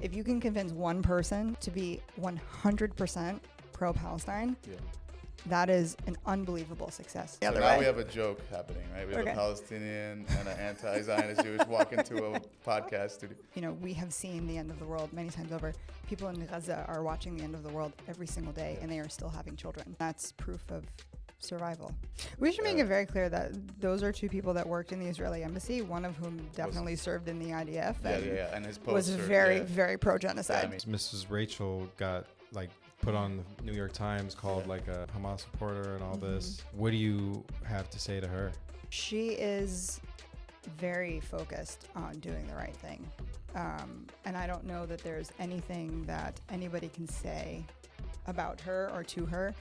if you can convince one person to be 100% pro-Palestine, that is an unbelievable success. So now we have a joke happening, right? We have a Palestinian and an anti-Zionist Jewish walk into a podcast studio. You know, we have seen the end of the world many times over. People in Gaza are watching the end of the world every single day, and they are still having children. That's proof of survival. We should make it very clear that those are two people that worked in the Israeli embassy, one of whom definitely served in the IDF. And his poster was very pro-genocide. Mrs. Rachel got put on the New York Times, called like a Hamas supporter and all this. What do you have to say to her? She is very focused on doing the right thing. And I don't know that there's anything that anybody can say about her or to her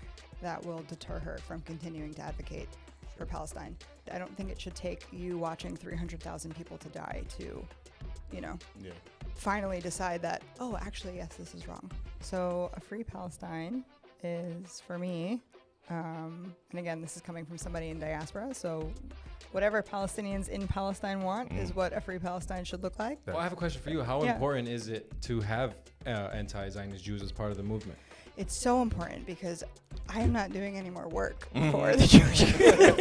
that will deter her from continuing to advocate for Palestine. I don't think it should take you watching 300,000 people to die to, finally decide that, oh, actually, yes, this is wrong. So a free Palestine is, for me, and again, this is coming from somebody in diaspora, so whatever Palestinians in Palestine want is what a free Palestine should look like. Well, I have a question for you. How important is it to have anti-Zionist Jews as part of the movement? It's so important because I am not doing any more work for the Jewish community.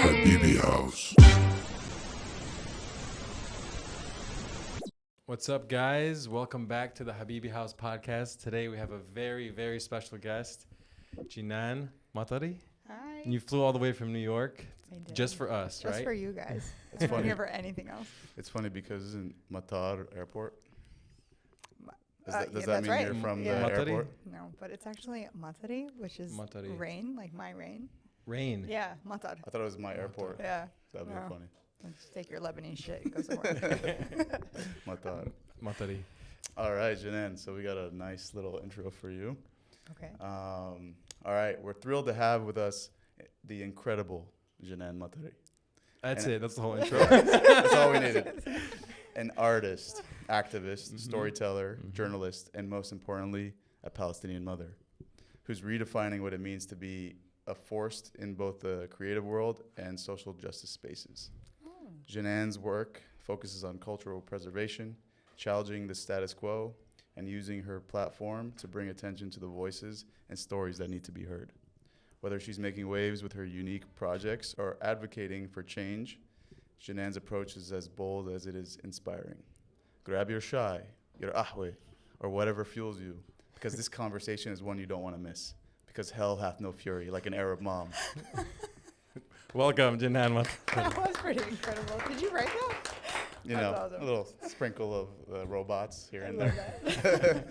Habibi House. What's up, guys? Welcome back to the Habibi House podcast. Today we have a very, very special guest, Jenan Matari. Hi. And you flew all the way from New York just for us, right? Just for you guys. It's I'm not funny. here for anything else. It's funny because isn't Matar airport? Does Yeah, that mean that's right. you're from Yeah. the Matari? airport? No, but it's actually Matari, which is Matari. rain, like my rain. Rain. Yeah, Matar. I thought it was my airport. Yeah. That'd be No. funny. Let's take your Lebanese shit and go somewhere. Matar. Matari. All right, Jenan. So we got a nice little intro for you. Okay. All right, we're thrilled to have with us the incredible Jenan Matari. That's And it. That's the whole intro. That's all we needed. An artist, activist, storyteller, journalist, and most importantly, a Palestinian mother who's redefining what it means to be a force in both the creative world and social justice spaces. Jenan's work focuses on cultural preservation, challenging the status quo, and using her platform to bring attention to the voices and stories that need to be heard. Whether she's making waves with her unique projects or advocating for change, Jenan's approach is as bold as it is inspiring. Grab your shai, your ahwe, or whatever fuels you, because this conversation is one you don't want to miss, because hell hath no fury, like an Arab mom. Welcome, Jenan Matari. That was pretty incredible. Did you write that? You That's know, awesome. a little sprinkle of robots here I and love there.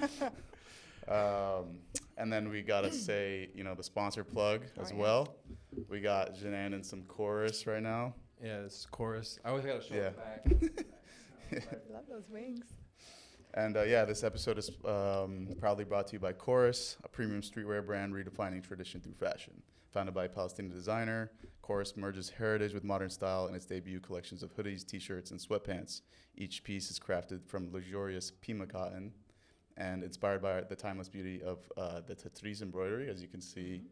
that. And then we got to say, the sponsor plug as well. We got Jenan in some chorus right now. Yeah, this is chorus. I always got to show Yeah. it back. I love those wings. And this episode is proudly brought to you by Chorus, a premium streetwear brand redefining tradition through fashion. Founded by a Palestinian designer, Chorus merges heritage with modern style in its debut collections of hoodies, t-shirts, and sweatpants. Each piece is crafted from luxurious Pima cotton and inspired by the timeless beauty of the Tatriz embroidery, as you can see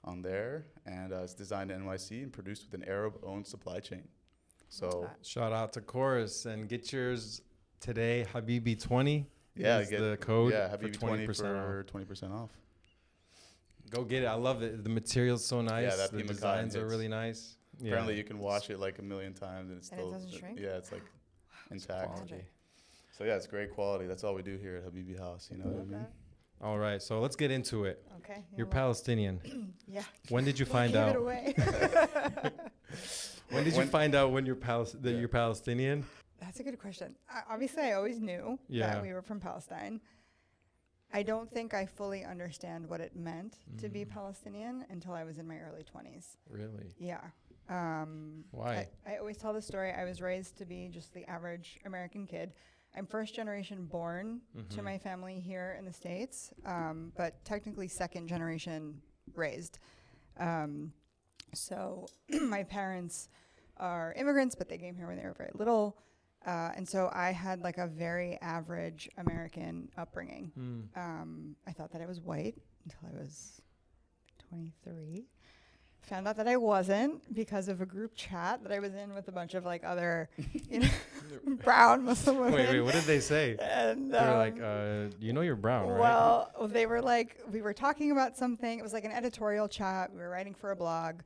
on there. And it's designed in NYC and produced with an Arab-owned supply chain. So Shout out to Chorus and get yours today. Habibi20 is get the code yeah, for Habibi 20% 20 off. for 20% off. Go get it. I love it. The material's so nice. that The Pima designs cotton are really nice. Yeah. Apparently, you can wash it like a million times and it's And it still doesn't shrink? Yeah, it's like intact. Quality. So yeah, it's great quality. That's all we do here at Habibi House. You know what I mean? All right, so let's get into it. Okay. You're Palestinian. Yeah. When did you find Give out? it away. When did you find out when you're you're Palestinian? That's a good question. Obviously, I always knew that we were from Palestine. I don't think I fully understand what it meant to be Palestinian until I was in my early 20s. Really? Yeah. Why? I always tell the story. I was raised to be just the average American kid. I'm first generation born to my family here in the States, but technically second generation raised. So my parents are immigrants, but they came here when they were very little. And so I had like a very average American upbringing. I thought that I was white until I was 23. found out that I wasn't because of a group chat that I was in with a bunch of like other, you know, brown Muslim women. Wait, what did they say? And They were like, you know you're brown, right? well, they were like, we were talking about something. It was like an editorial chat. We were writing for a blog,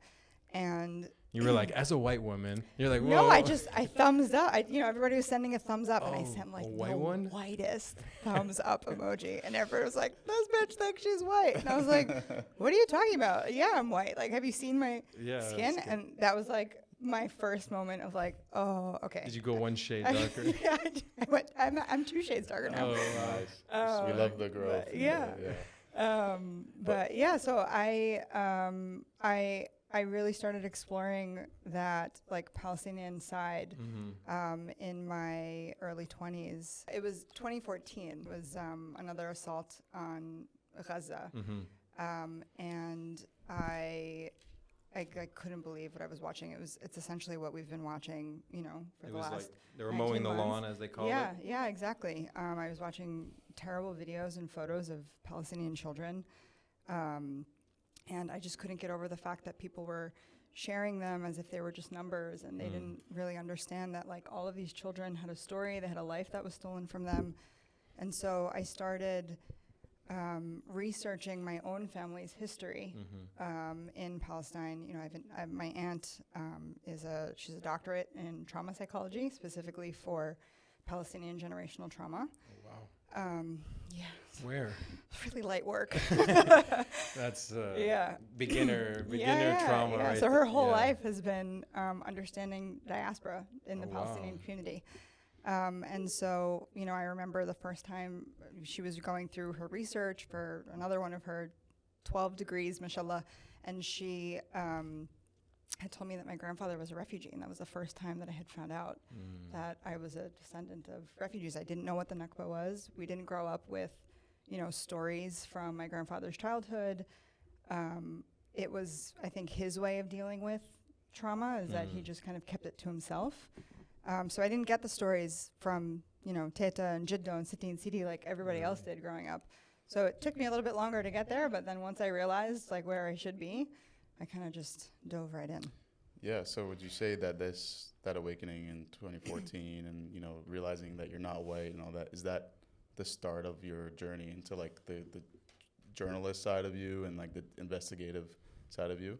and You were like, as a white woman, you're like, whoa. no, I thumbs up. Everybody was sending a thumbs up, and I sent like a white the one? whitest thumbs up emoji, and everybody was like, "This bitch thinks she's white," and I was like, "What are you talking about? Yeah, I'm white. Like, have you seen my skin?" And that was like my first moment of like, "Oh, okay." Did you go one shade darker? Yeah, I'm 2 shades darker now. Oh, nice. We love the growth. But yeah. But yeah, so I really started exploring that like Palestinian side in my early 20s. It was 2014. It was another assault on Gaza, and I couldn't believe what I was watching. It's essentially what we've been watching, you know, for the last. Like they were mowing the lawn, as they call it. Yeah, exactly. I was watching terrible videos and photos of Palestinian children. And I just couldn't get over the fact that people were sharing them as if they were just numbers, and they didn't really understand that like all of these children had a story, they had a life that was stolen from them. And so I started researching my own family's history in Palestine. You know, my aunt she's a doctorate in trauma psychology, specifically for Palestinian generational trauma. Oh, wow. Yeah. Where? It's really light work. That's Yeah, beginner trauma, yeah. right? So her whole life has been understanding diaspora in the Palestinian community. And so, you know, I remember the first time she was going through her research for another one of her 12 degrees, mashallah, and she had told me that my grandfather was a refugee, and that was the first time that I had found out that I was a descendant of refugees. I didn't know what the Nakba was. We didn't grow up with, you know, stories from my grandfather's childhood. It was, I think, his way of dealing with trauma is that he just kind of kept it to himself. So I didn't get the stories from, you know, Teta and Jiddo and Siti and Sidi like everybody else did growing up. So it took me a little bit longer to get there, but then once I realized like where I should be, I kind of just dove right in. Yeah. So would you say that that awakening in 2014 and, you know, realizing that you're not white and all that, is that the start of your journey into like the journalist side of you and like the investigative side of you?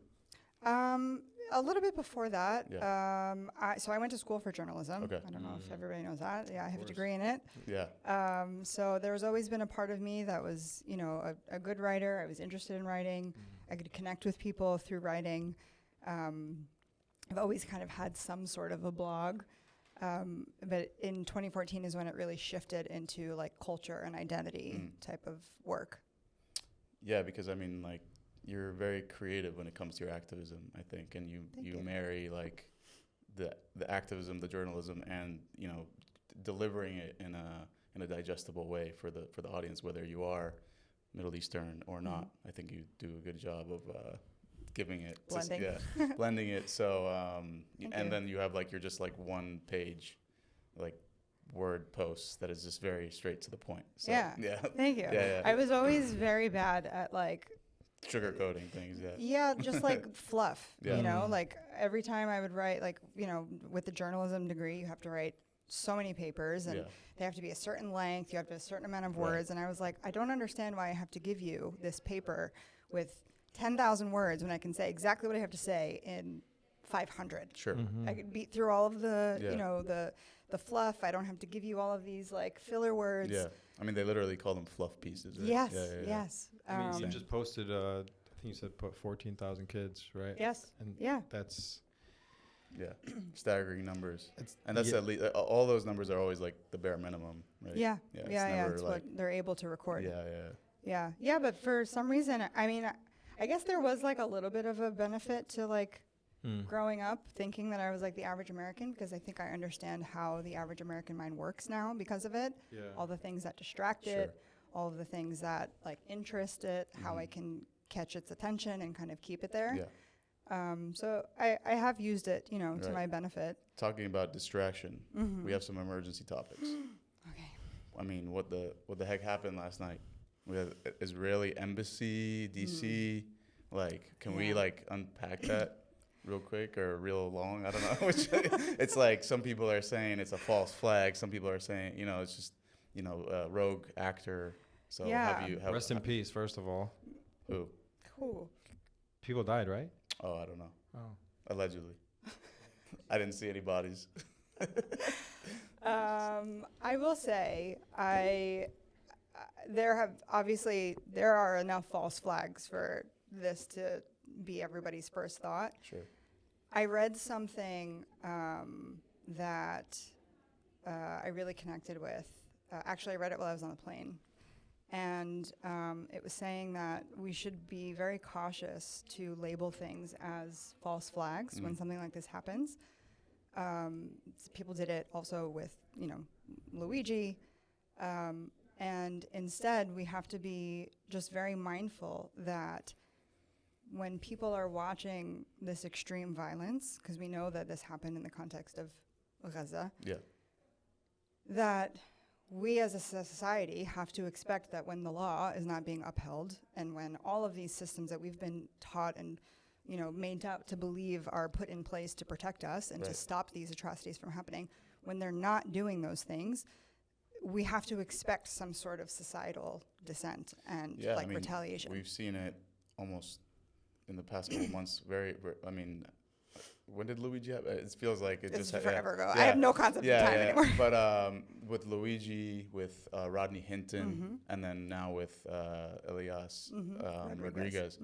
A little bit before that. Yeah. So I went to school for journalism. Okay. I don't know if everybody knows that. Yeah, I have a degree in it. Yeah. So there's always been a part of me that was, you know, a good writer. I was interested in writing. I could connect with people through writing. I've always kind of had some sort of a blog. But in 2014 is when it really shifted into like culture and identity type of work. Yeah, because I mean, like, you're very creative when it comes to your activism, I think, and you marry like the activism, the journalism, and, you know, delivering it in a digestible way for the audience, whether you are Middle Eastern or not. I think you do a good job of giving it blending. Blending it. So Thank you. then you have like you're just like one page, like word posts that is just very straight to the point. So, Yeah. Thank you. Yeah. I was always very bad at like Sugarcoating things. Yeah, just like fluff. Yeah. You know, like every time I would write, like, you know, with the journalism degree, you have to write so many papers and they have to be a certain length. You have to have a certain amount of words. And I was like, I don't understand why I have to give you this paper with 10,000 words when I can say exactly what I have to say in 500. Sure. I could beat through all of the, you know, the fluff. I don't have to give you all of these like filler words. Yeah. I mean, they literally call them fluff pieces. Right? Yes. Yeah. Yes. I mean, you just posted, I think you said put 14,000 kids, right? Yes. And that's... Yeah, staggering numbers. And that's at least, all those numbers are always like the bare minimum, right? Yeah. It's Yeah. never It's like, what they're able to record. Yeah. Yeah, but for some reason, I mean, I guess there was like a little bit of a benefit to like growing up thinking that I was like the average American, because I think I understand how the average American mind works now because of it. Yeah. All the things that distract it, all of the things that like interest it, how I can catch its attention and kind of keep it there. Yeah. So I have used it, you know, to my benefit. Talking about distraction, we have some emergency topics. Okay. I mean, what the heck happened last night? We had Israeli embassy, DC. Like, can we Yeah. like unpack that real quick or real long? I don't know. It's like some people are saying it's a false flag. Some people are saying, it's just, rogue actor. So Yeah. Rest in peace, first of all. Who? Cool. People died, right? Oh, I don't know. Oh. Allegedly. I didn't see any bodies. I will say there are enough false flags for this to be everybody's first thought. Sure. I read something that I really connected with. Actually, I read it while I was on the plane. And it was saying that we should be very cautious to label things as false flags when something like this happens. People did it also with, Luigi. And instead, we have to be just very mindful that when people are watching this extreme violence, because we know that this happened in the context of Gaza, that we as a society have to expect that when the law is not being upheld and when all of these systems that we've been taught and made out to believe are put in place to protect us and to stop these atrocities from happening, when they're not doing those things, we have to expect some sort of societal dissent and retaliation. We've seen it almost in the past couple months. When did Luigi happen? It feels like it's forever ago. I have no concept of time anymore. But with Luigi, with Rodney Hinton, and then now with Elias Rodriguez,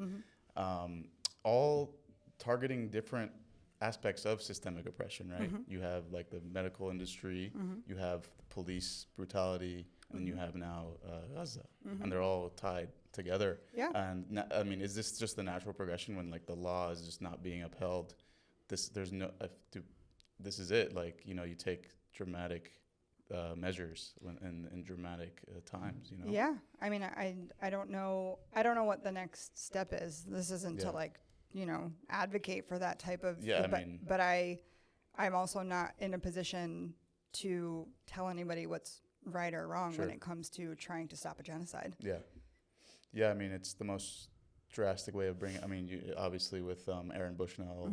all targeting different aspects of systemic oppression, right? You have like the medical industry, you have police brutality, and you have now Gaza, and they're all tied together. Yeah. And is this just the natural progression when like the law is just not being upheld? This is it. Like you take dramatic measures in dramatic times. Yeah. I don't know. I don't know what the next step is. This isn't to advocate for that type of. Yeah. But I'm also not in a position to tell anybody what's right or wrong when it comes to trying to stop a genocide. Yeah. Yeah. It's the most drastic way of bringing. You obviously with Aaron Bushnell,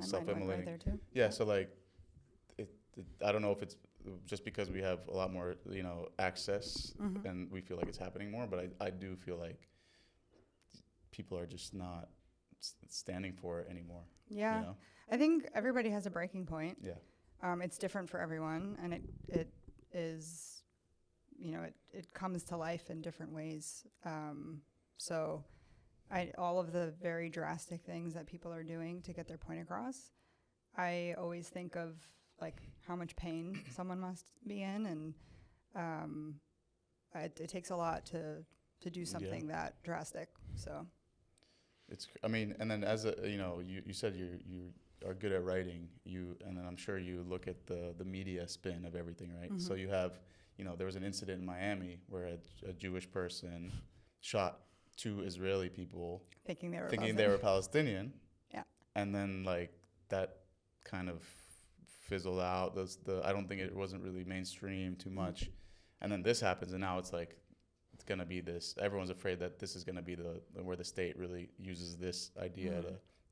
self-immolating. There too. Yeah. So like, I don't know if it's just because we have a lot more, access and we feel like it's happening more, but I do feel like people are just not standing for it anymore. Yeah. I think everybody has a breaking point. Yeah. It's different for everyone, and it is, it comes to life in different ways. So all of the very drastic things that people are doing to get their point across, I always think of like how much pain someone must be in, and it takes a lot to do something that drastic. So and then as you said you are good at writing, and then I'm sure you look at the media spin of everything, right? So you have, there was an incident in Miami where a Jewish person shot 2 Israeli people thinking they were Palestinian. Yeah. And then like that kind of fizzled out. I don't think it wasn't really mainstream too much. And then this happens, and now it's like it's gonna be this. Everyone's afraid that this is gonna be where the state really uses this idea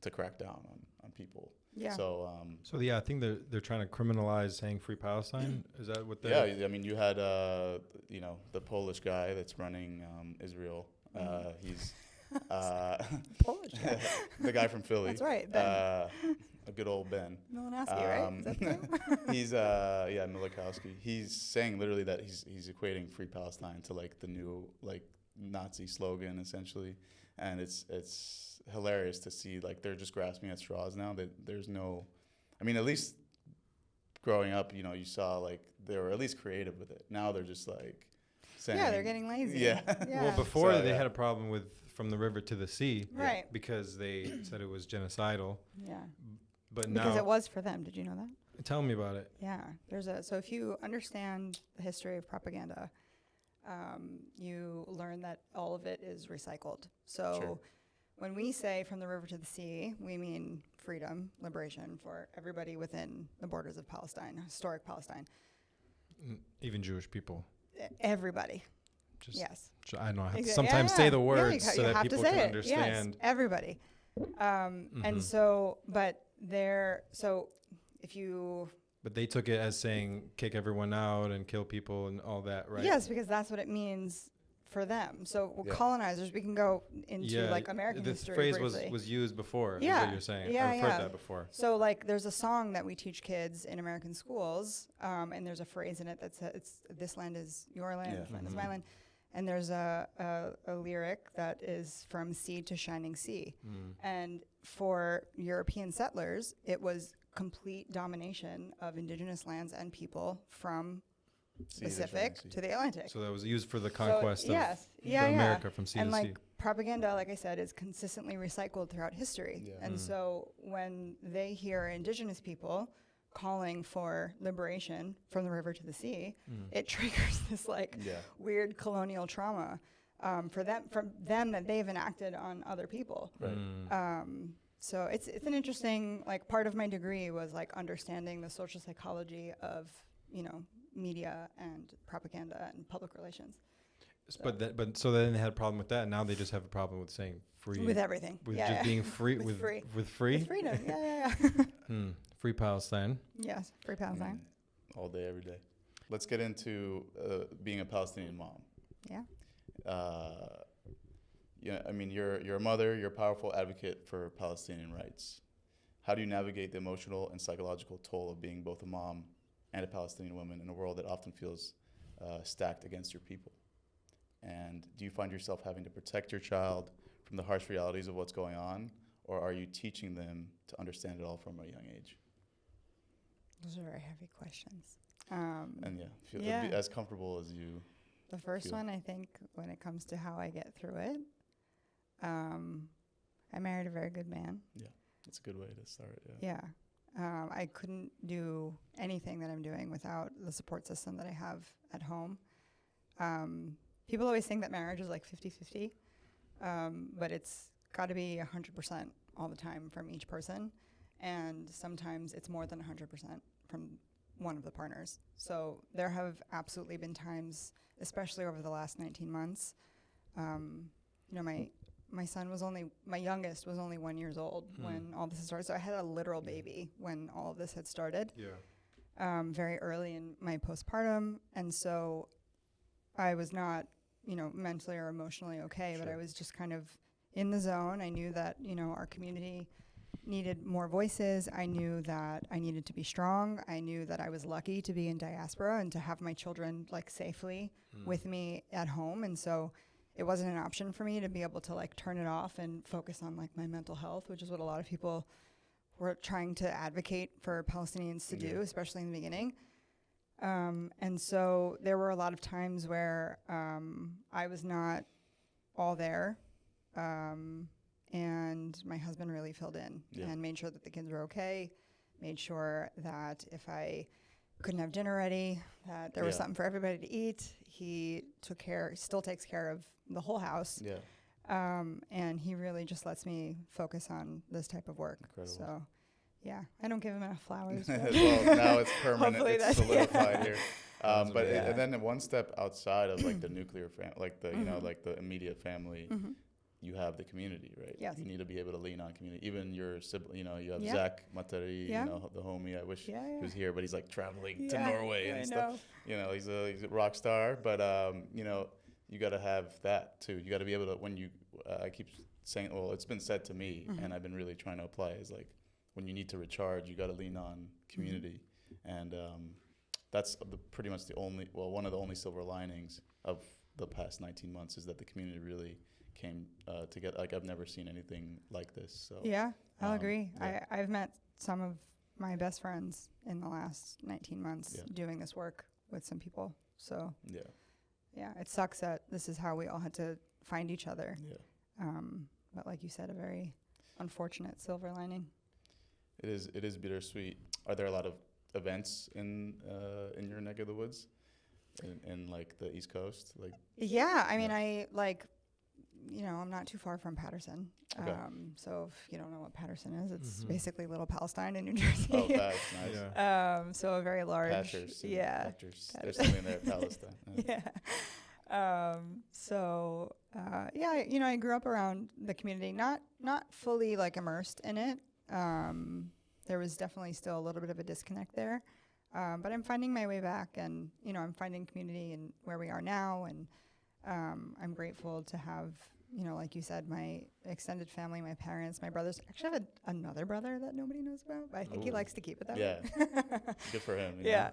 to crack down on people. Yeah. So I think they're trying to criminalize saying Free Palestine. Is that what they? Yeah, you had the Polish guy that's running Israel. He's Polish guy. the guy from Philly. That's right, Ben. A good old Ben. Milanowski, right? Is that the name? He's Milikowski. He's saying literally that he's equating Free Palestine to like the new like Nazi slogan essentially, and it's hilarious to see like they're just grasping at straws now. That there's no, at least growing up, you saw like they were at least creative with it. Now they're just like saying, they're getting lazy. Yeah. Well, before they had a problem with From the River to the Sea, right? Because they said it was genocidal. Yeah. But now, because it was for them. Did you know that? Tell me about it. Yeah. So if you understand the history of propaganda, you learn that all of it is recycled. So when we say From the River to the Sea, we mean freedom, liberation for everybody within the borders of Palestine, historic Palestine. Even Jewish people. Everybody. Just Yes. I know I have to Exa- sometimes yeah, say yeah. the Yeah, words you so have that to people say can it. understand. Yes, everybody. And so, but if you... But they took it as saying kick everyone out and kill people and all that, right? Yes, because that's what it means for them. So Yeah. colonizers, we can go into like American this history phrase briefly. was used before, is Yeah. what you're saying. Yeah, I've yeah. heard that before. So like there's a song that we teach kids in American schools, and there's a phrase in it that says, it's "This land is your land, Yeah. this land is my land." And there's a lyric that is "From sea to shining sea." And for European settlers, it was complete domination of indigenous lands and people from Pacific to the Atlantic. So that was used for the conquest of And America from sea to sea. like propaganda, like I said, is consistently recycled throughout history. Yeah. And so when they hear indigenous people calling for liberation from the river to the sea, it triggers this like weird colonial trauma from them that they've enacted on other people. Right. So it's an interesting, like, part of my degree was like understanding the social psychology of, media and propaganda and public relations. So then they had a problem with that, and now they just have a problem with saying free. With everything. With Yeah, just yeah. being free. With free. With free? With freedom. Yeah. Free Palestine. Yes, free Palestine. All day, every day. Let's get into being a Palestinian mom. Yeah. I mean, you're a mother, you're a powerful advocate for Palestinian rights. How do you navigate the emotional and psychological toll of being both a mom and a Palestinian woman in a world that often feels stacked against your people? And do you find yourself having to protect your child from the harsh realities of what's going on, or are you teaching them to understand it all from a young age? Those are very heavy questions. And be as comfortable as you. The first feel. one, I think, when it comes to how I get through it, I married a very good man. Yeah, that's a good way to start. Yeah. I couldn't do anything that I'm doing without the support system that I have at home. People always think that marriage is like 50-50, but it's got to be 100% all the time from each person. And sometimes it's more than 100% from one of the partners. So there have absolutely been times, especially over the last 19 months, my son was my youngest was only 1 year old when all this had started. So I had a literal baby when all of this had started. Yeah. Very early in my postpartum. And so I was not, mentally or emotionally okay, but I was just kind of in the zone. I knew that, our community needed more voices. I knew that I needed to be strong. I knew that I was lucky to be in diaspora and to have my children like safely with me at home. And so it wasn't an option for me to be able to like turn it off and focus on like my mental health, which is what a lot of people were trying to advocate for Palestinians to do, especially in the beginning. And so there were a lot of times where I was not all there. And my husband really filled in and made sure that the kids were okay, made sure that if I couldn't have dinner ready, that there was something for everybody to eat. He still takes care of the whole house. Yeah. And he really just lets me focus on this type of work. Incredible. So, yeah, I don't give him enough flowers. Well, now it's permanent. Hopefully It's solidified here. But Yeah. and then one step outside of like the nuclear family, like the like the immediate family, you have the community, right? Yes. You need to be able to lean on community. Even your sibling, you have Yeah. Zach Matari, Yeah. the homie. I wish he Yeah. was here, but he's like traveling to Yeah, Norway and I stuff. know. He's a rock star, but you got to have that too. You got to be able to when you. I keep saying, well, it's been said to me, and I've been really trying to apply. Is like when you need to recharge, you got to lean on community, and that's pretty much one of the only silver linings of the past 19 months is that the community really came together. Like I've never seen anything like this. So Yeah, I'll agree. yeah. I've met some of my best friends in the last 19 months doing this work with some people. So yeah, it sucks that this is how we all had to find each other. Yeah. But like you said, a very unfortunate silver lining. It is bittersweet. Are there a lot of events in your neck of the woods, in like the East Coast? Like Yeah, I mean, I'm not too far from Patterson. Okay. So if you don't know what Patterson is, it's basically Little Palestine in New Jersey. Oh, that's nice. Yeah. So a very large. Pastures, Yeah. There's something there, Palestine. Yeah. Yeah, I grew up around the community, not fully like immersed in it. There was definitely still a little bit of a disconnect there. But I'm finding my way back, and, I'm finding community in where we are now. And I'm grateful to have, like you said, my extended family, my parents, my brothers. Actually, I have another brother that nobody knows about, but I think he likes to keep it that way. Good for him. Yeah.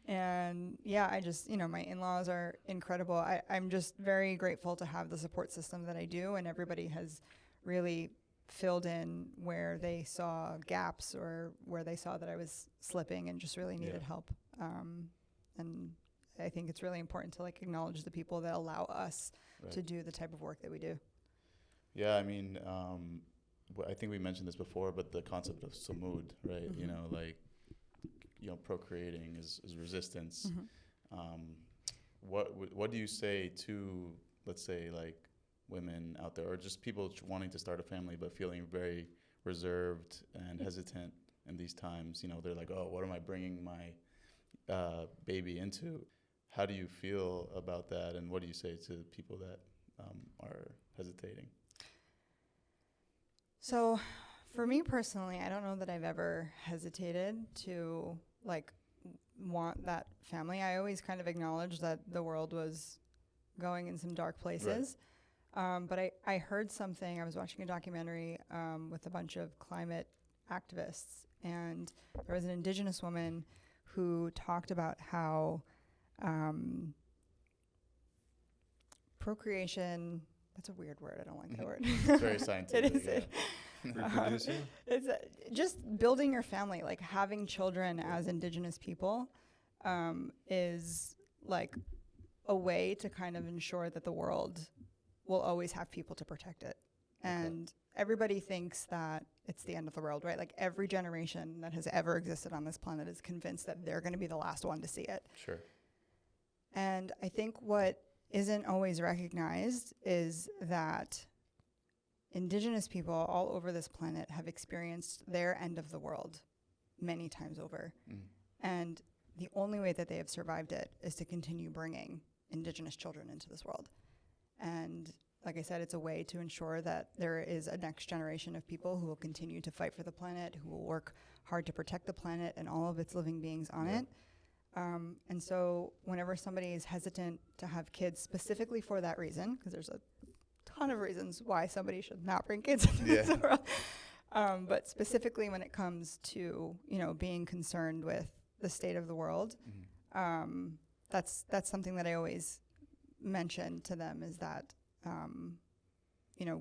And yeah, I just, my in-laws are incredible. I'm just very grateful to have the support system that I do, and everybody has really filled in where they saw gaps or where they saw that I was slipping and just really needed help. And I think it's really important to acknowledge the people that allow us to do the type of work that we do. Yeah, I mean, I think we mentioned this before, but the concept of samud, right? Mm-hmm. Procreating is resistance. Mm-hmm. What do you say to, let's say, women out there, or just people wanting to start a family but feeling very reserved and hesitant in these times? They're like, oh, what am I bringing my baby into? How do you feel about that, and what do you say to people that are hesitating? So for me personally, I don't know that I've ever hesitated to want that family. I always kind of acknowledged that the world was going in some dark places. Right. But I heard something. I was watching a documentary with a bunch of climate activists, and there was an indigenous woman who talked about how procreation, that's a weird word. I don't like that word. It's very scientific. It is. Reproducing? It's just building your family, having children as indigenous people is a way to kind of ensure that the world will always have people to protect it. And everybody thinks that it's the end of the world, right? Every generation that has ever existed on this planet is convinced that they're going to be the last one to see it. Sure. And I think what isn't always recognized is that indigenous people all over this planet have experienced their end of the world many times over. Mm. And the only way that they have survived it is to continue bringing indigenous children into this world. And like I said, it's a way to ensure that there is a next generation of people who will continue to fight for the planet, who will work hard to protect the planet and all of its living beings on it. And so whenever somebody is hesitant to have kids specifically for that reason, because there's a ton of reasons why somebody should not bring kids into this world, but specifically when it comes to, being concerned with the state of the world, that's something that I always mention to them, is that,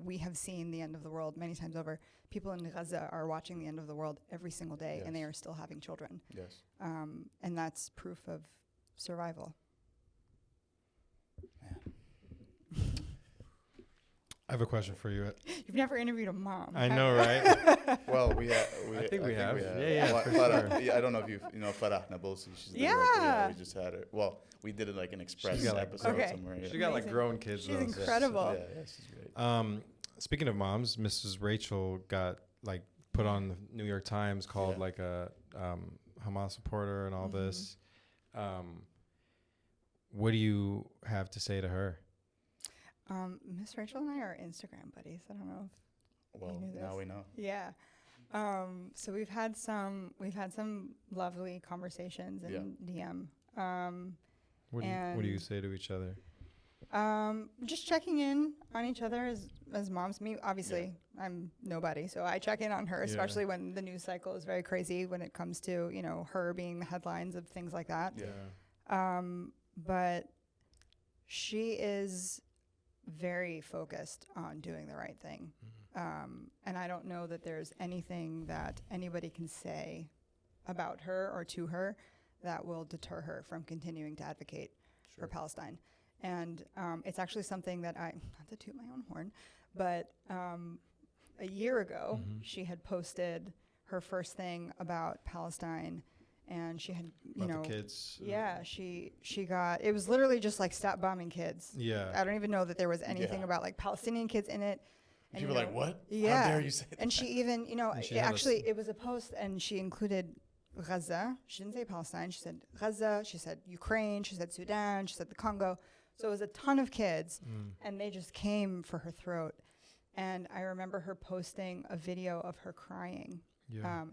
we have seen the end of the world many times over. People in Gaza are watching the end of the world every single day, and they are still having children. Yes. And that's proof of survival. I have a question for you. You've never interviewed a mom. I know, right? Well, I think we have. Yeah, well, for Farah, sure. I don't know if you know Farah Nabolsi. She's the director. Yeah, we just had her. Well, we did it an express episode somewhere. Yeah. She got grown kids. She's incredible. Yeah, she's great. Speaking of moms, Mrs. Rachel got put on the New York Times, called a Hamas supporter and all this. What do you have to say to her? Miss Rachel and I are Instagram buddies. I don't know if you knew this. Now we know. Yeah. So we've had some lovely conversations in DM. What do you say to each other? Just checking in on each other as moms. Me, obviously, I'm nobody, so I check in on her, especially when the news cycle is very crazy when it comes to, her being the headlines of things like that. Yeah. But she is very focused on doing the right thing. Mm-hmm. And I don't know that there's anything that anybody can say about her or to her that will deter her from continuing to advocate for Palestine. And it's actually something that not to toot my own horn, but a year ago, she had posted her first thing about Palestine, and she had, the kids. Yeah, she got, it was literally just stop bombing kids. Yeah. I don't even know that there was anything about Palestinian kids in it. And people were like, what? Yeah. How dare you say that? And she even, it was a post, and she included Gaza. She didn't say Palestine. She said Gaza. She said Ukraine. She said Sudan. She said the Congo. So it was a ton of kids, and they just came for her throat. And I remember her posting a video of her crying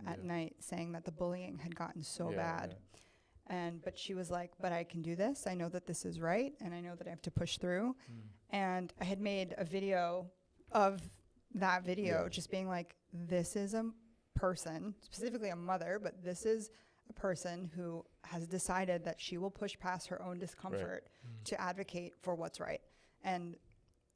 at night, saying that the bullying had gotten so bad. But she was like, but I can do this. I know that this is right, and I know that I have to push through. And I had made a video of that video, just being like, this is a person, specifically a mother, but this is a person who has decided that she will push past her own discomfort to advocate for what's right. And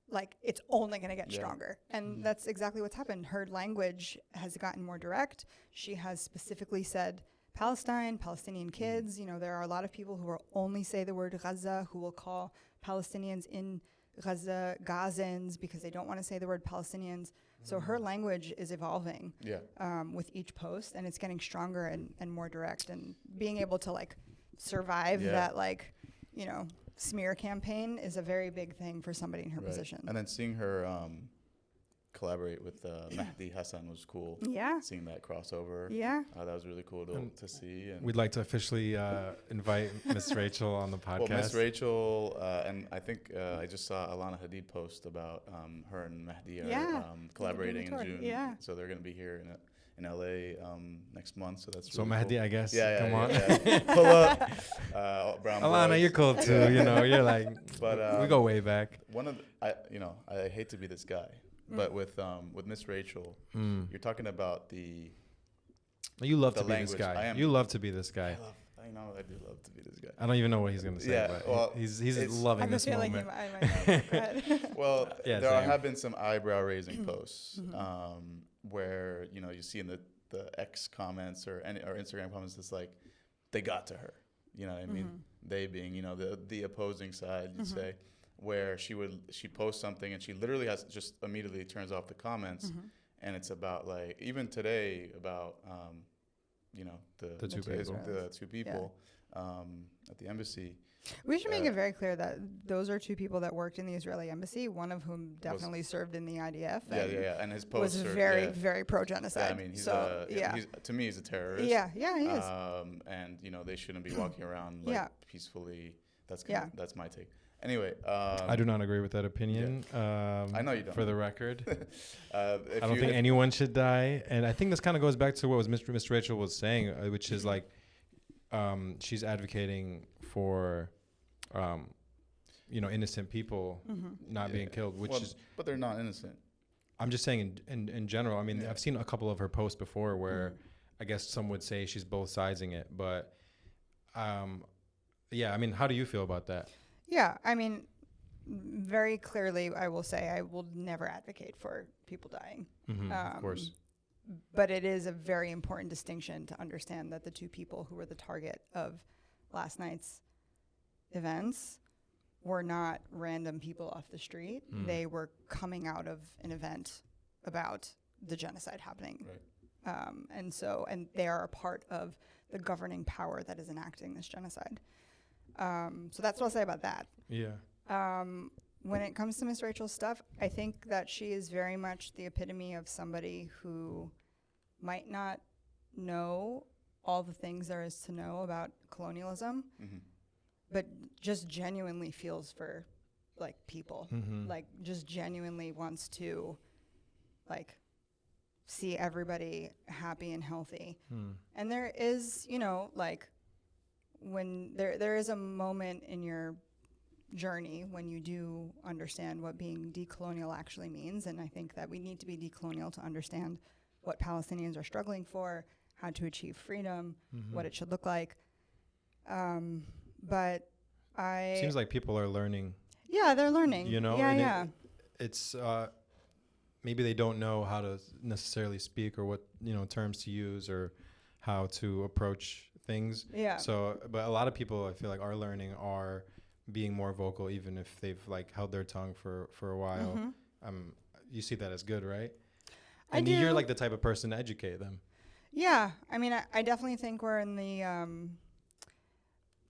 like, it's only going to get stronger. And that's exactly what's happened. Her language has gotten more direct. She has specifically said Palestine, Palestinian kids. You know, there are a lot of people who will only say the word Gaza, who will call Palestinians in Gaza Gazans because they don't want to say the word Palestinians. So her language is evolving with each post, and it's getting stronger and more direct, and being able to like survive that, like, you know, smear campaign is a very big thing for somebody in her position. And then seeing her collaborate with Mahdi Hassan was cool. Yeah. Seeing that crossover. Yeah. That was really cool to see. And we'd like to officially invite Miss Rachel on the podcast. Well, Miss Rachel, and I think I just saw Alana Hadid post about her and Mahdi are collaborating in June. Yeah. So they're going to be here in LA next month. So that's so really Mahdi, cool. I guess. Yeah, come on. Yeah. Pull up. Brown Alana, boys. you're cool too. You know, you're like, But we go way back. One of I hate to be this guy, but with Miss Rachel, you're talking about the. You love to be language. this guy. You love to be this guy. I know I do love to be this guy. I don't even know what he's going to say, but well, he's loving this moment. I might know. Go ahead. Well, Yeah, there same. have been some eyebrow-raising posts where you see in the X comments or Instagram comments, it's like they got to her. You know what I mean? They being the opposing side, you'd say, where she posts something and she literally has just immediately turns off the comments, and it's about like even today about the two people at the embassy. We should make it very clear that those are two people that worked in the Israeli embassy, one of whom definitely served in the IDF. And his posts was are very pro-genocide. Yeah, I mean, he's to me, he's a terrorist. Yeah, he is. And they shouldn't be walking around peacefully. That's my take. Anyway, I do not agree with that opinion. I know you don't. For the record, I don't think anyone should die, and I think this kind of goes back to what Miss Rachel was saying, which is like she's advocating for innocent people not being killed, but they're not innocent. I'm just saying in general. I mean, I've seen a couple of her posts before where I guess some would say she's both siding it, but I mean, how do you feel about that? Yeah, I mean, very clearly, I will say I will never advocate for people dying. Of course. But it is a very important distinction to understand that the two people who were the target of last night's events were not random people off the street. They were coming out of an event about the genocide happening. Right. And they are a part of the governing power that is enacting this genocide. So that's what I'll say about that. Yeah. When it comes to Miss Rachel's stuff, I think that she is very much the epitome of somebody who might not know all the things there is to know about colonialism, but just genuinely feels for like people, like just genuinely wants to like see everybody happy and healthy. And there is, like when there is a moment in your journey when you do understand what being decolonial actually means, and I think that we need to be decolonial to understand what Palestinians are struggling for, how to achieve freedom, what it should look like. But seems like people are learning. Yeah, they're learning. It's maybe they don't know how to necessarily speak or what terms to use or how to approach things. Yeah. So, but a lot of people I feel like are learning, are being more vocal, even if they've like held their tongue for a while. You see that as good, right? And you're like the type of person to educate them. Yeah, I mean, I definitely think we're in the,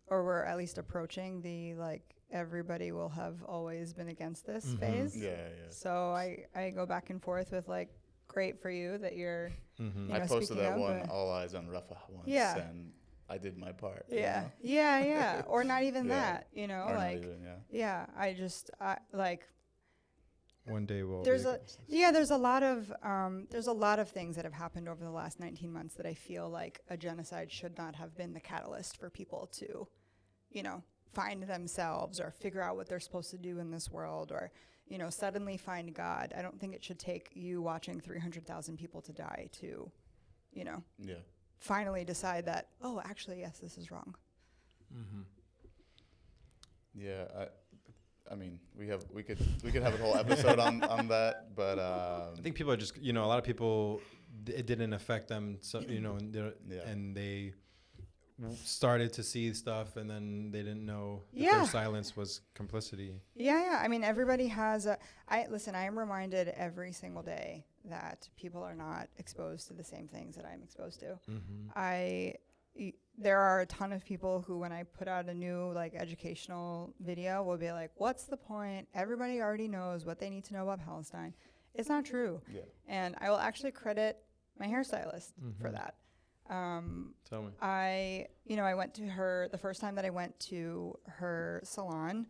or we're at least approaching the like everybody will have always been against this phase. Yeah. So I go back and forth with like great for you that you're. Mm-hmm. You I know, posted speaking that of, one, but- all eyes on Rafah once, Yeah. and I did my part. you Yeah, know? yeah, or not even Yeah. that. You know, Or not like even, yeah. yeah. I like. One day we'll. There's be a against this. yeah. There's a lot of things that have happened over the last 19 months that I feel like a genocide should not have been the catalyst for people to, you know, find themselves or figure out what they're supposed to do in this world, or, you know, suddenly find God. I don't think it should take you watching 300,000 people to die to, you know, Yeah. finally decide that, oh, actually, yes, this is wrong. Mm-hmm. Yeah, I mean, we could have a whole episode on that, but I think people are just, you know, a lot of people, it didn't affect them, so, you know, and they started to see stuff, and then they didn't know that their silence was complicity. Yeah. I mean, everybody has I am reminded every single day that people are not exposed to the same things that I'm exposed to. Mm-hmm. There are a ton of people who, when I put out a new like educational video, will be like, what's the point? Everybody already knows what they need to know about Palestine. It's not true. yeah. And I will actually credit my hairstylist for that. Tell me. I went to her, the first time that I went to her salon,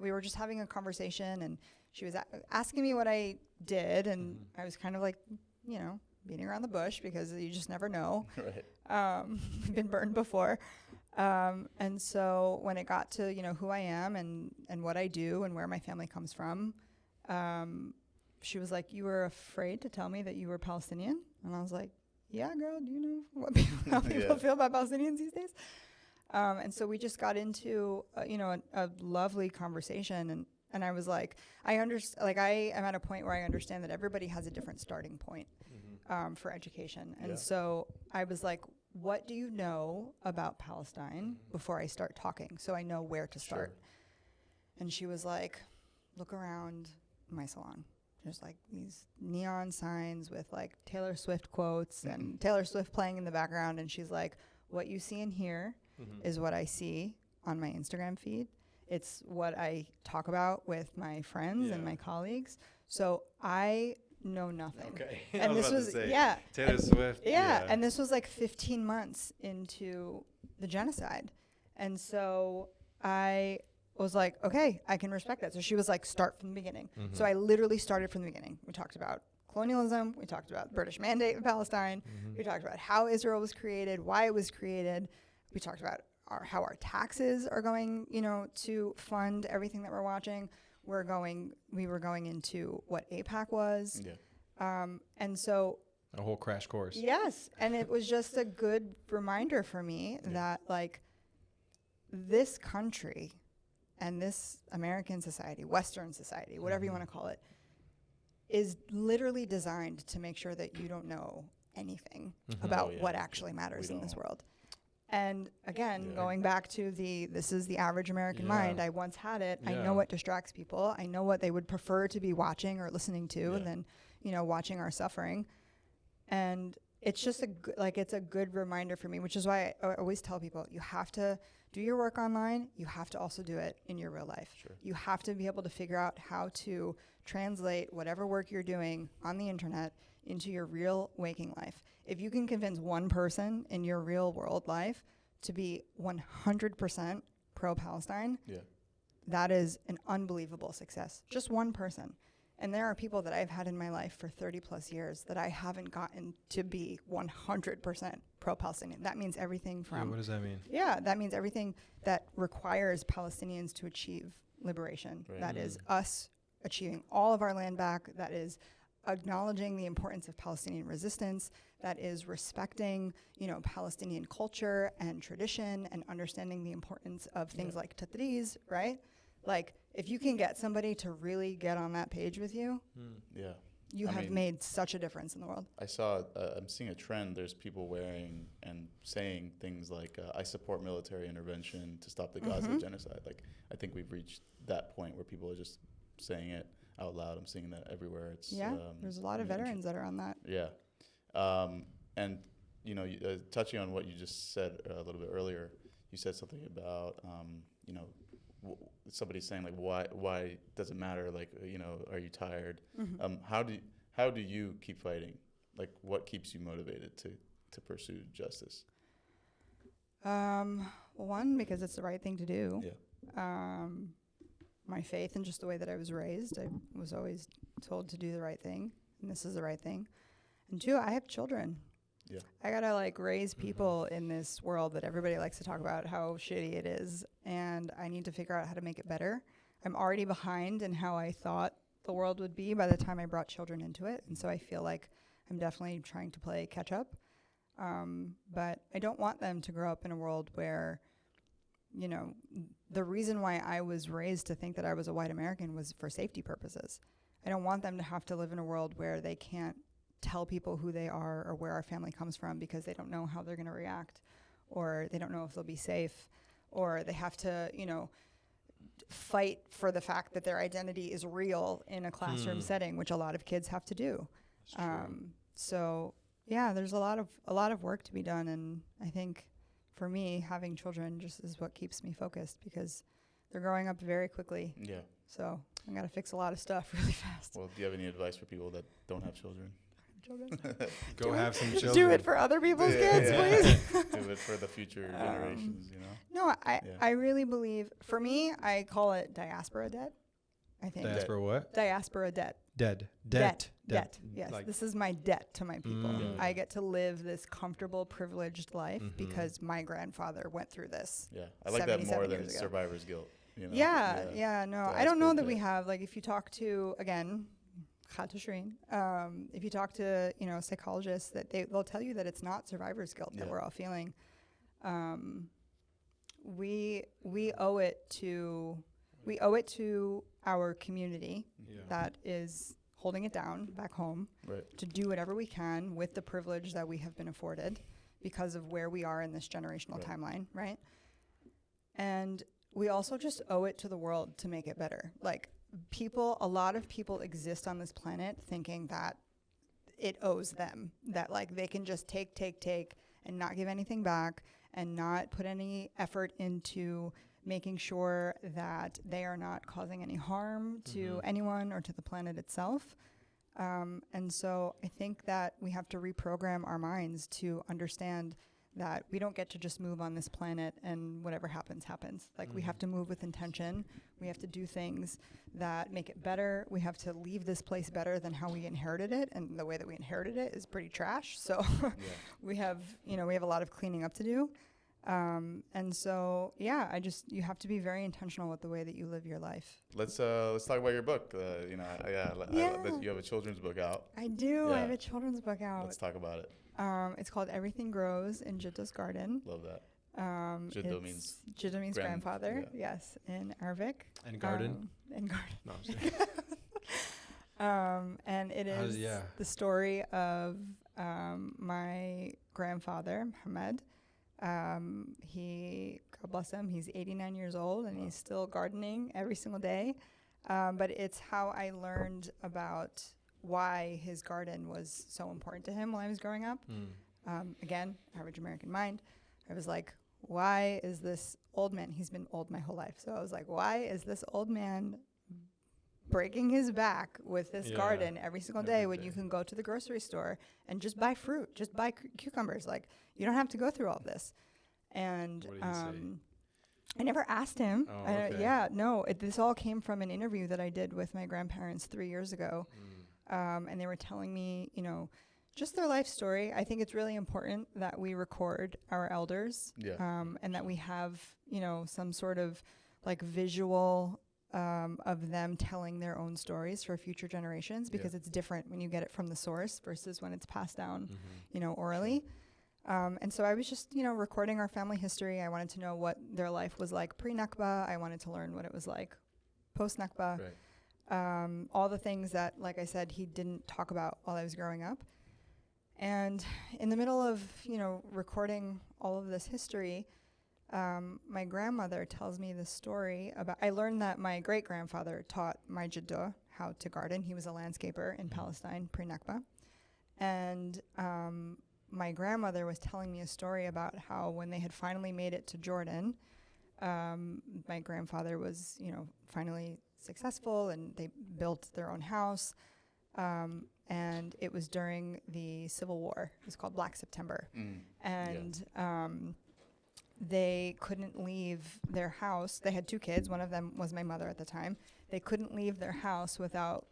we were just having a conversation, and she was asking me what I did, and I was kind of like, you know, beating around the bush, because you just never know. Right. Been burned before. And so when it got to, you know, who I am and what I do and where my family comes from, she was like, you were afraid to tell me that you were Palestinian? And I was like, yeah, girl, do you know how people feel about Palestinians these days? And so we just got into, a lovely conversation. And I was like, I am at a point where I understand that everybody has a different starting point for education. And so I was like, what do you know about Palestine before I start talking, so I know where to start? And she was like, look around my salon. There's like these neon signs with like Taylor Swift quotes and Taylor Swift playing in the background. And she's like, what you see in here is what I see on my Instagram feed. It's what I talk about with my friends and my colleagues. So I know nothing. Okay. And this was Taylor Swift. And this was like 15 months into the genocide. And so I was like, okay, I can respect that. So she was like, start from the beginning. So I literally started from the beginning. We talked about colonialism. We talked about the British mandate in Palestine. We talked about how Israel was created, why it was created. We talked about how our taxes are going, you know, to fund everything that we're watching. We were going into what AIPAC was. And so a whole crash course. Yes. And it was just a good reminder for me that like this country and this American society, Western society, whatever you want to call it, is literally designed to make sure that you don't know anything about what actually matters in this world. And again, going back to this is the average American mind. I once had it. I know what distracts people. I know what they would prefer to be watching or listening to than, you know, watching our suffering. And it's just it's a good reminder for me, which is why I always tell people, you have to do your work online. You have to also do it in your real life. You have to be able to figure out how to translate whatever work you're doing on the internet into your real waking life. If you can convince one person in your real world life to be 100% pro-Palestine, that is an unbelievable success. Just one person. And there are people that I've had in my life for 30 plus years that I haven't gotten to be 100% pro-Palestinian. That means everything from... what does that mean? Yeah, that means everything that requires Palestinians to achieve liberation. That is us achieving all of our land back. That is acknowledging the importance of Palestinian resistance. That is respecting, you know, Palestinian culture and tradition and understanding the importance of things like tatriz, right? Like, if you can get somebody to really get on that page with you, you have made such a difference in the world. I'm seeing a trend. There's people wearing and saying things like, I support military intervention to stop the Gaza genocide. Like, I think we've reached that point where people are just saying it out loud. I'm seeing that everywhere. There's a lot of veterans that are on that. And, you know, touching on what you just said a little bit earlier, you said something about, you know, somebody saying like, why does it matter? Like, are you tired? Mm-hmm. How do you keep fighting? Like, what keeps you motivated to pursue justice? One, because it's the right thing to do. Yeah. My faith and just the way that I was raised, I was always told to do the right thing, and this is the right thing. And two, I have children. Yeah. I gotta like raise people in this world that everybody likes to talk about how shitty it is, and I need to figure out how to make it better. I'm already behind in how I thought the world would be by the time I brought children into it, and so I feel like I'm definitely trying to play catch up. But I don't want them to grow up in a world where, the reason why I was raised to think that I was a white American was for safety purposes. I don't want them to have to live in a world where they can't tell people who they are or where our family comes from because they don't know how they're going to react, or they don't know if they'll be safe, or they have to, fight for the fact that their identity is real in a classroom setting, which a lot of kids have to do. So yeah, there's a lot of work to be done, and I think for me, having children just is what keeps me focused because they're growing up very quickly. Yeah. So I got to fix a lot of stuff really fast. Well, do you have any advice for people that don't have children? Go have some children. Do it for other people's kids, please. Do it for the future generations, No, I really believe, for me, I call it diaspora debt, I think. Diaspora what? Diaspora debt. Debt. Yes, Like this is my debt to my people. Yeah. I get to live this comfortable, privileged life because my grandfather went through this. Yeah, I like that more 77 than years ago. survivor's guilt. Yeah, no. I don't know that we have, like, if you talk to, again, if you talk to, psychologists, that they'll tell you that it's not survivor's guilt that we're all feeling. We owe it to our community that is holding it down back home to do whatever we can with the privilege that we have been afforded because of where we are in this generational timeline, right? And we also just owe it to the world to make it better. Like, a lot of people exist on this planet thinking that it owes them, that like they can just take and not give anything back and not put any effort into making sure that they are not causing any harm to anyone or to the planet itself. And so I think that we have to reprogram our minds to understand that we don't get to just move on this planet and whatever happens. Like, we have to move with intention. We have to do things that make it better. We have to leave this place better than how we inherited it. And the way that we inherited it is pretty trash. So we have a lot of cleaning up to do. And so, you have to be very intentional with the way that you live your life. Let's talk about your book. You have a children's book out. I do. Yeah. I have a children's book out. Let's talk about it. It's called Everything Grows in Jiddah's Garden. Love that. Jiddah means grandfather. Yeah. Yes, in Arabic. And garden. And garden. No, I'm sorry. And it is the story of my grandfather, Muhammad. God bless him, he's 89 years old and he's still gardening every single day. But it's how I learned about why his garden was so important to him while I was growing up. Again, average American mind. I was like, why is this old man, he's been old my whole life. So I was like, why is this old man breaking his back with this garden every single day when you can go to the grocery store and just buy fruit, just buy cucumbers? Like, you don't have to go through all this. And What did he say? I never asked him. Oh, okay. This all came from an interview that I did with my grandparents 3 years ago. And they were telling me, just their life story. I think it's really important that we record our elders, and that we have, some sort of like visual of them telling their own stories for future generations, because it's different when you get it from the source versus when it's passed down, orally. And so I was just, recording our family history. I wanted to know what their life was like pre-Nakba. I wanted to learn what it was like post-Nakba. All the things that, like I said, he didn't talk about while I was growing up. And in the middle of, recording all of this history, my grandmother tells me this story about, I learned that my great-grandfather taught my Jiddah how to garden. He was a landscaper in Palestine pre-Nakba. And my grandmother was telling me a story about how when they had finally made it to Jordan, My grandfather was, finally successful, and they built their own house. And it was during the Civil War. It was called Black September. And they couldn't leave their house. They had 2 kids. One of them was my mother at the time. They couldn't leave their house without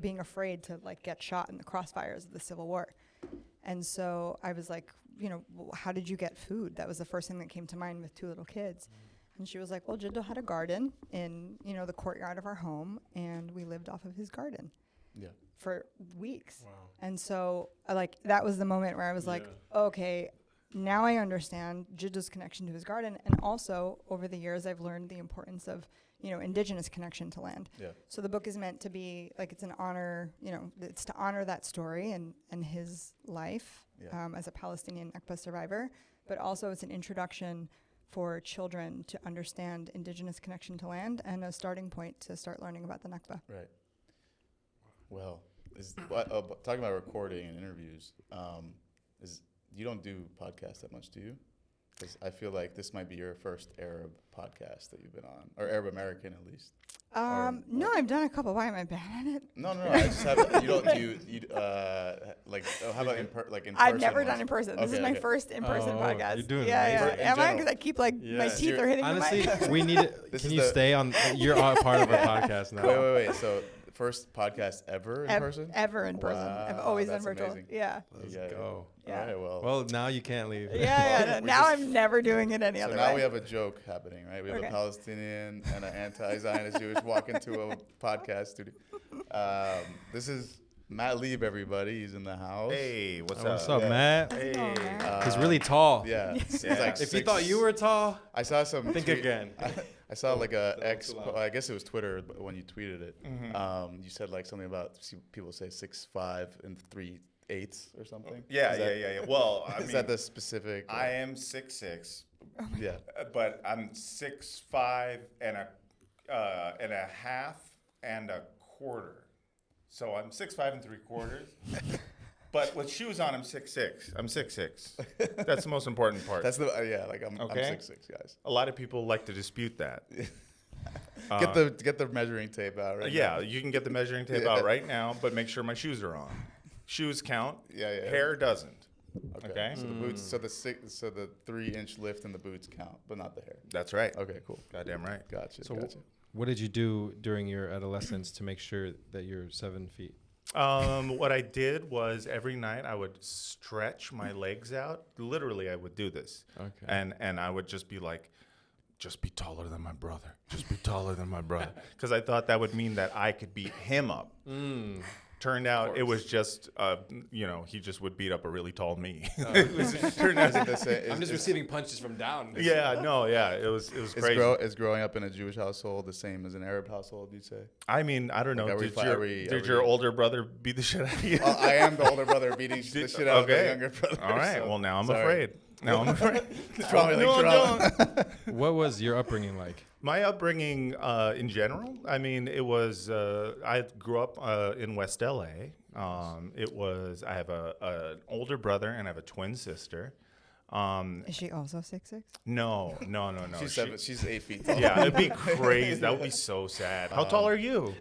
being afraid to get shot in the crossfires of the Civil War. And so I was like, how did you get food? That was the first thing that came to mind with 2 little kids. And she was like, well, Jiddo had a garden in, the courtyard of our home, and we lived off of his garden. Yeah. For weeks. Wow. And so that was the moment where I was like, okay, now I understand Jiddo's connection to his garden. And also over the years, I've learned the importance of, indigenous connection to land. Yeah. So the book is meant to be it's an honor, it's to honor that story and his life as a Palestinian Nakba survivor, but also it's an introduction for children to understand indigenous connection to land and a starting point to start learning about the Nakba. Right. Well, talking about recording and interviews, you don't do podcasts that much, do you? Because I feel like this might be your first Arab podcast that you've been on, or Arab American at least. No, I've done a couple. Why am I bad at it? No. I just have. You don't do. How about in person? I've never done in person. This is my first in-person podcast. You're doing amazing. Am I? Because I keep my teeth are hitting honestly, the mic. we need it. Can you stay on? You're part of our podcast now. Wait. So first podcast ever in person? Ever in person. Wow, I've always done virtual. amazing. Yeah. Let's go. Yeah. All right, Well, now you can't leave. Yeah. Now I'm never doing it any other way. So now we have a joke happening, right? We have a Palestinian and an anti-Zionist Jewish walk into a podcast studio. This is Matt Lieb, everybody. He's in the house. Hey, what's What's up? up, Matt? Hey. He's really tall. Yeah. He's Yeah. like If you thought you were tall, I saw some. think again. I saw like a X. too loud. I guess it was Twitter when you tweeted it. Mm-hmm. You said like something about people say 6'5" and 3/8 or something. Yeah. Well, I Is mean, that the specific? I am 6'6", Yeah. but I'm 6'5" and a half and a quarter. So I'm 6'5" and 3/4. But with shoes on, I'm 6'6". I'm 6'6". That's the most important part. That's the I'm Okay. 6'6", guys. A lot of people like to dispute that. Get the measuring tape out right Yeah, now. you can get the measuring tape out right now, but make sure my shoes are on. Shoes count. Yeah. Hair doesn't. Okay. So the boots, so the 3-inch lift in the boots count, but not the hair. That's right. Okay, cool. Goddamn right. Gotcha. So gotcha. what did you do during your adolescence to make sure that you're 7 feet? What I did was every night I would stretch my legs out. Literally, I would do this. Okay. And I would just be like, just be taller than my brother. Just be taller than my brother. Because I thought that would mean that I could beat him up. Turned out it was just, he just would beat up a really tall me. Turned out I'm just receiving punches from down. it was crazy. Is growing up in a Jewish household the same as an Arab household, you'd say? I mean, I don't know. Did your older brother beat the shit out of you? I am the older brother beating the shit out of the younger brother. All right. So, well, now I'm sorry. afraid. It's probably like drama. What was your upbringing like? My upbringing in general, I mean, it was, I grew up in West LA. I have an older brother and I have a twin sister. Is she also 6'6"? No. She's 8 feet tall. Yeah, it'd be crazy. That would be so sad. How tall are you?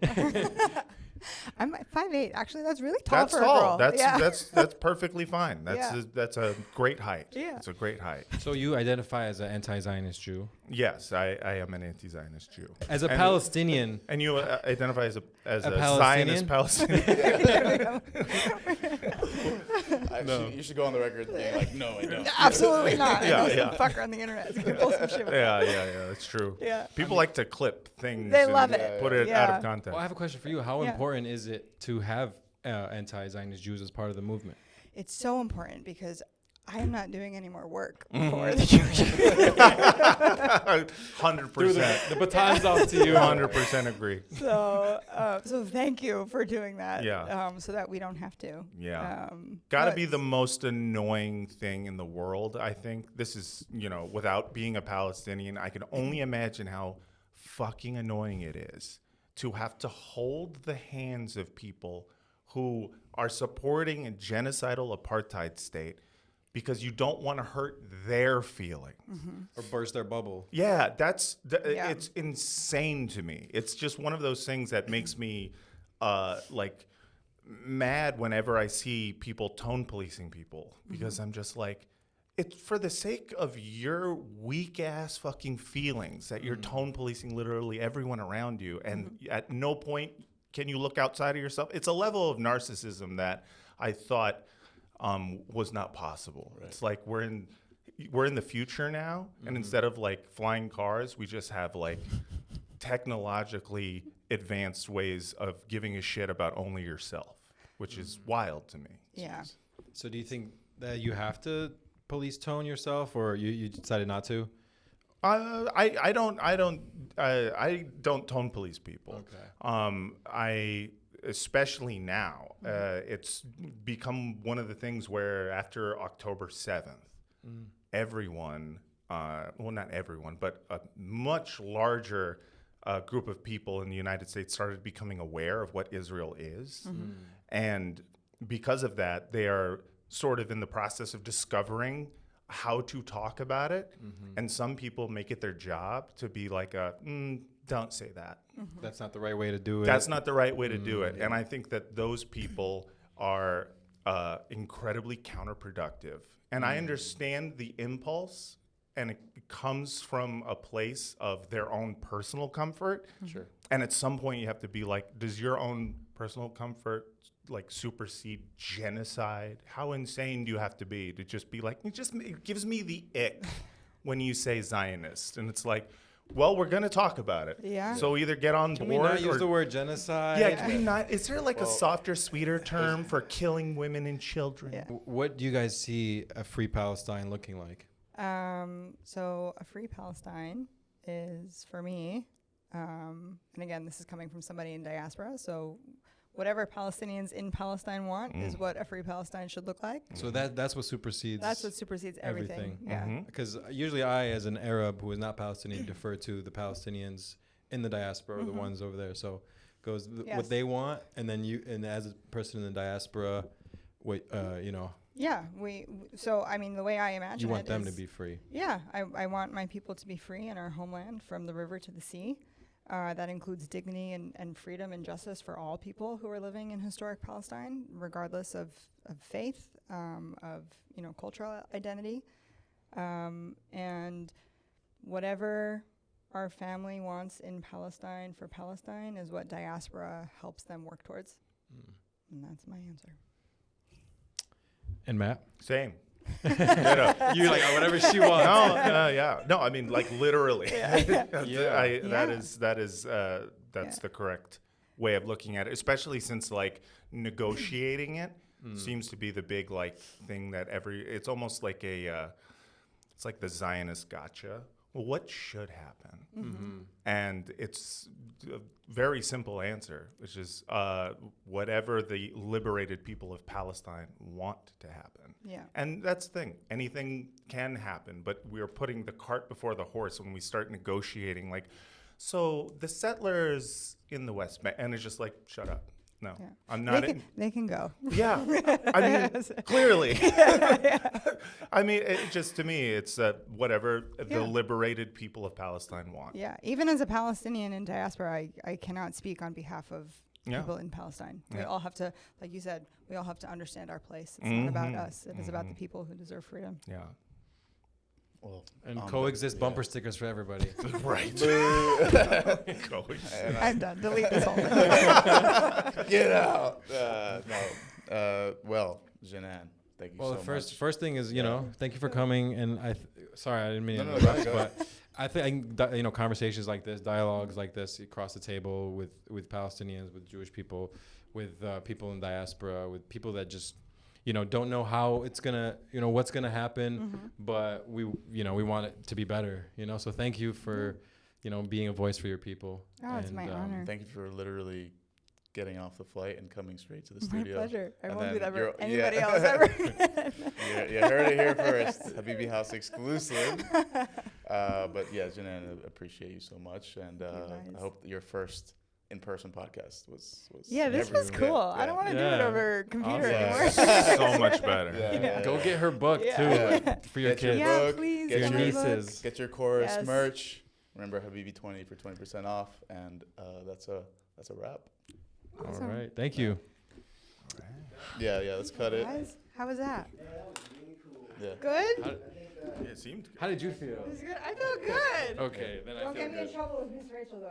I'm 5'8". Actually, that's really tall That's for tall. a girl. That's perfectly fine. That's a great height. Yeah. It's a great height. So you identify as an anti-Zionist Jew. Yes, I am an anti-Zionist Jew. As a Palestinian. And you identify as a Palestinian? Zionist Palestinian. You should go on the record being like, no, I don't. Absolutely not. Yeah. Fucker on the internet. It's gonna pull some shit. Yeah, that's true. Yeah. People like to clip things. They and love it. Put it out of context. Well, I have a question for you. How Yeah. important is it to have anti-Zionist Jews as part of the movement? It's so important because I am not doing any more work Mm-hmm. for the Jewish 100%. The baton's off to you. 100% agree. So thank you for doing that. Yeah. So that we don't have to. Yeah. Gotta be the most annoying thing in the world, I think. This is, without being a Palestinian, I can only imagine how fucking annoying it is to have to hold the hands of people who are supporting a genocidal apartheid state because you don't want to hurt their feelings. Or burst their bubble. Yeah, it's insane to me. It's just one of those things that makes me like mad whenever I see people tone policing people, because I'm just like, it's for the sake of your weak ass fucking feelings that you're tone policing literally everyone around you, and at no point can you look outside of yourself. It's a level of narcissism that I thought was not possible. Right. It's like we're in the future now, and instead of like flying cars, we just have like technologically advanced ways of giving a shit about only yourself, which is wild to me. Yeah. So do you think that you have to police tone yourself, or you decided not to? I don't tone police people. Okay. I especially now, it's become one of the things where after October 7th, everyone, well, not everyone, but a much larger group of people in the United States started becoming aware of what Israel is. And because of that, they are sort of in the process of discovering how to talk about it. And some people make it their job to be like, don't say that. That's not the right way to do it. That's not the right way to do it. And I think that those people are incredibly counterproductive. And I understand the impulse, and it comes from a place of their own personal comfort. Sure. And at some point you have to be like, does your own personal comfort like supersede genocide? How insane do you have to be to just be like, it gives me the ick when you say Zionist. And it's like, well, we're going to talk about it. Yeah. So either get on Can board. we not use the word genocide? Yeah, can we not? Is there like a softer, sweeter term for killing women and children? Yeah. What do you guys see a free Palestine looking like? So a free Palestine is, for me, and again, this is coming from somebody in diaspora, so whatever Palestinians in Palestine want is what a free Palestine should look like. So that's what supersedes. That's what supersedes everything. Yeah. Because usually I, as an Arab who is not Palestinian, defer to the Palestinians in the diaspora, the ones over there. So goes what they want, and then you, and as a person in the diaspora, Yeah, so I mean, the way I imagine you want it them is, to be free. Yeah, I want my people to be free in our homeland, from the river to the sea. That includes dignity and freedom and justice for all people who are living in historic Palestine, regardless of faith, of cultural identity, and whatever our family wants in Palestine for Palestine is what diaspora helps them work towards, and that's my answer. And Matt? Same. You're like, whatever she wants. No, I mean, like literally. That's the correct way of looking at it, especially since like negotiating it seems to be the big like thing that it's almost like it's like the Zionist gotcha. Well, what should happen? And it's a very simple answer, which is whatever the liberated people of Palestine want to happen. Yeah. And that's the thing. Anything can happen, but we are putting the cart before the horse when we start negotiating. Like, so the settlers in the West Bank, and it's just like, shut up. No, Yeah. I'm not. They can go. Yeah, I mean, clearly. I mean, to me, it's whatever the liberated people of Palestine want. Yeah, even as a Palestinian in diaspora, I cannot speak on behalf of people in Palestine. We all have to, like you said, we all have to understand our place. It's not about us. It is about the people who deserve freedom. Yeah. Well, and coexist bumper stickers for everybody. Right. I'm done. Delete this whole thing. Get out. Well, Jenan, thank you so much. Well, the first thing is, thank you for coming. And sorry, I didn't mean to go interrupt, but I think, conversations like this, dialogues like this across the table with Palestinians, with Jewish people, with people in diaspora, with people that just, don't know how it's gonna, what's gonna happen, but we want it to be better, So thank you for, being a voice for your people. Oh, it's my honor. Thank you for literally getting off the flight and coming straight to the My studio. pleasure. I And won't then do that for you're- anybody yeah. else ever. You heard it here first. Habibi House exclusive. But yeah, Jenan, I appreciate you so much, and I hope that your first in-person podcast was Yeah, this was everywhere. cool. Yeah, I don't want to do Yeah. it over computer Awesome. anymore. So much better. Yeah. Go get her book Yeah. too, Yeah. like, for your Get your kids. Yeah, book, please. get Your get my book. nieces. Get your chorus Yes. merch. Remember Habibi 20 for 20% off, and that's a wrap. Awesome. All right. Thank you. Yeah, let's cut it. Guys, how was that? Yeah. Good? It seemed How did you feel? It was good. I felt good. Okay, then I Don't feel get me in good. trouble with Miss Rachel, though.